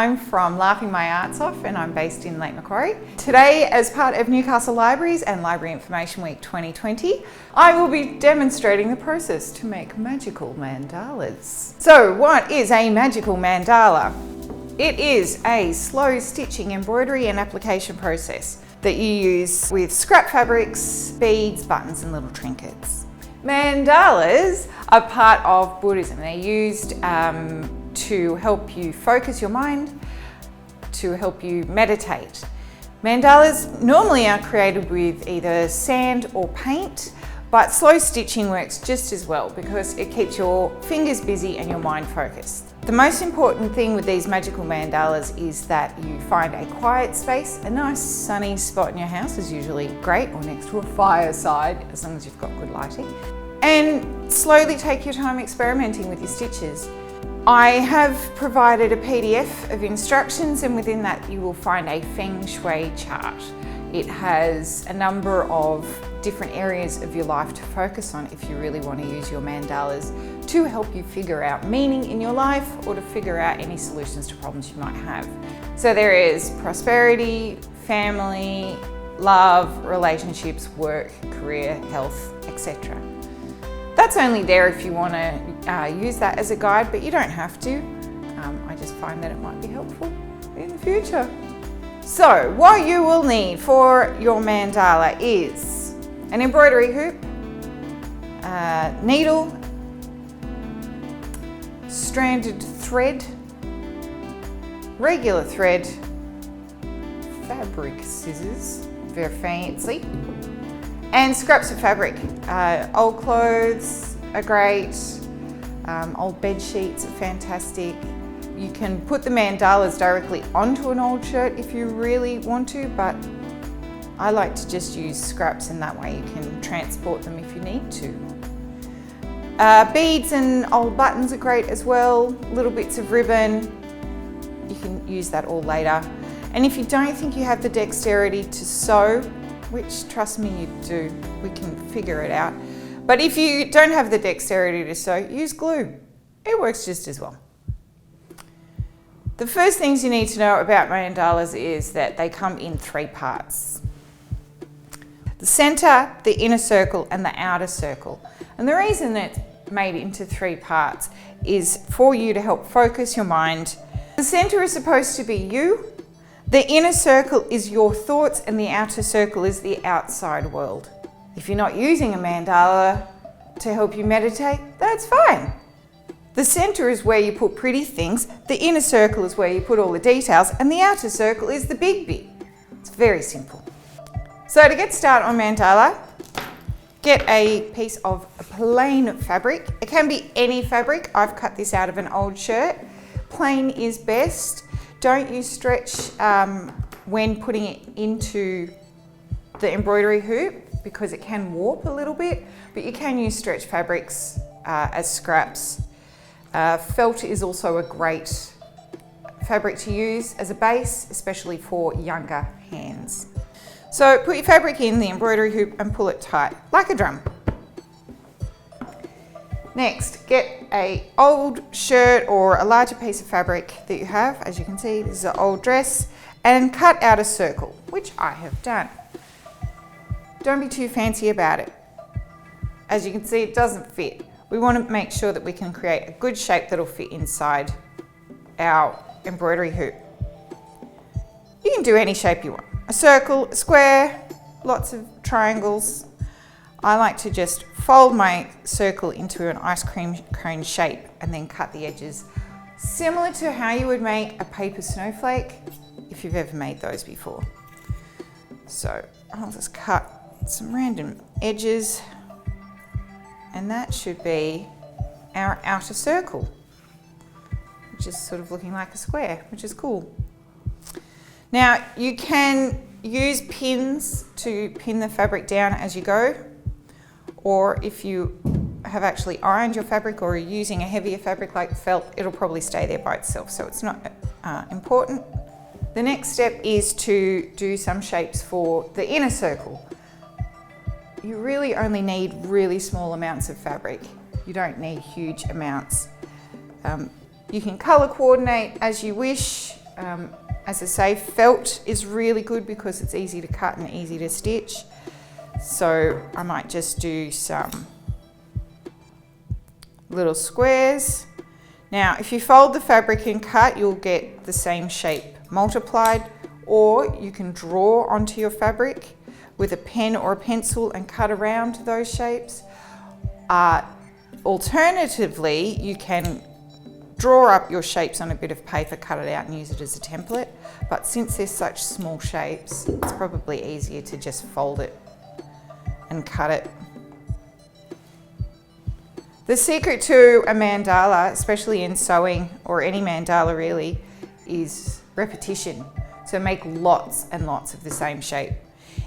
I'm from Laughing My Arts Off and I'm based in Lake Macquarie. Today, as part of Newcastle Libraries and Library Information Week 2020, I will be demonstrating the process to make magical mandalas. So what is a magical mandala? It is a slow stitching, embroidery and application process that you use with scrap fabrics, beads, buttons and little trinkets. Mandalas are part of Buddhism. They're used to help you focus your mind, to help you meditate. Mandalas normally are created with either sand or paint, but slow stitching works just as well because it keeps your fingers busy and your mind focused. The most important thing with these magical mandalas is that you find a quiet space. A nice sunny spot in your house is usually great, or next to a fireside, as long as you've got good lighting. And slowly take your time experimenting with your stitches. I have provided a PDF of instructions, and within that you will find a Feng Shui chart. It has a number of different areas of your life to focus on if you really want to use your mandalas to help you figure out meaning in your life or to figure out any solutions to problems you might have. So there is prosperity, family, love, relationships, work, career, health, etc. That's only there if you want to use that as a guide, but you don't have to. I just find that it might be helpful in the future. So what you will need for your mandala is an embroidery hoop, needle, stranded thread, regular thread, fabric scissors, very fancy, and scraps of fabric. Old clothes are great, old bed sheets are fantastic. You can put the mandalas directly onto an old shirt if you really want to, but I like to just use scraps, and that way you can transport them if you need to. Beads and old buttons are great as well, little bits of ribbon. You can use that all later. And if you don't think you have the dexterity to sew, which trust me you do, we can figure it out. But if you don't have the dexterity to sew, use glue. It works just as well. The first things you need to know about mandalas is that they come in 3 parts. The center, the inner circle and the outer circle. And the reason it's made into 3 parts is for you to help focus your mind. The center is supposed to be you. The inner circle is your thoughts and the outer circle is the outside world. If you're not using a mandala to help you meditate, that's fine. The center is where you put pretty things, the inner circle is where you put all the details, and the outer circle is the big bit. It's very simple. So to get started on mandala, get a piece of plain fabric. It can be any fabric. I've cut this out of an old shirt. Plain is best. Don't use stretch when putting it into the embroidery hoop because it can warp a little bit, but you can use stretch fabrics as scraps. Felt is also a great fabric to use as a base, especially for younger hands. So put your fabric in the embroidery hoop and pull it tight, like a drum. Next, get an old shirt or a larger piece of fabric that you have. As you can see, this is an old dress, and cut out a circle, which I have done. Don't be too fancy about it. As you can see, it doesn't fit. We want to make sure that we can create a good shape that'll fit inside our embroidery hoop. You can do any shape you want. A circle, a square, lots of triangles. I like to just fold my circle into an ice cream cone shape and then cut the edges, similar to how you would make a paper snowflake if you've ever made those before. So I'll just cut some random edges, and that should be our outer circle, which is sort of looking like a square, which is cool. Now you can use pins to pin the fabric down as you go, or if you have actually ironed your fabric or are using a heavier fabric like felt, it'll probably stay there by itself, so it's not important. The next step is to do some shapes for the inner circle. You really only need really small amounts of fabric. You don't need huge amounts. You can colour coordinate as you wish. As I say, felt is really good because it's easy to cut and easy to stitch. So I might just do some little squares. Now, if you fold the fabric and cut, you'll get the same shape multiplied, or you can draw onto your fabric with a pen or a pencil and cut around those shapes. Alternatively, you can draw up your shapes on a bit of paper, cut it out and use it as a template. But since they're such small shapes, it's probably easier to just fold it and cut it. The secret to a mandala, especially in sewing or any mandala really, is repetition. So make lots and lots of the same shape.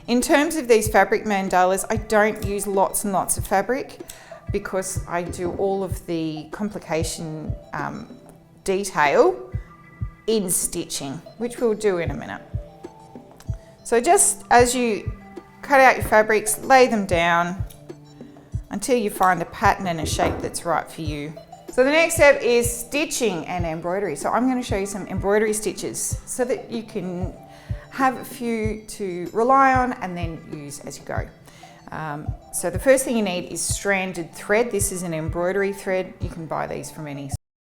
In terms of these fabric mandalas, I don't use lots and lots of fabric because I do all of the complication detail in stitching, which we'll do in a minute. So just as you cut out your fabrics, lay them down until you find a pattern and a shape that's right for you. So the next step is stitching and embroidery. So I'm going to show you some embroidery stitches so that you can have a few to rely on and then use as you go. So the first thing you need is stranded thread. This is an embroidery thread. You can buy these from any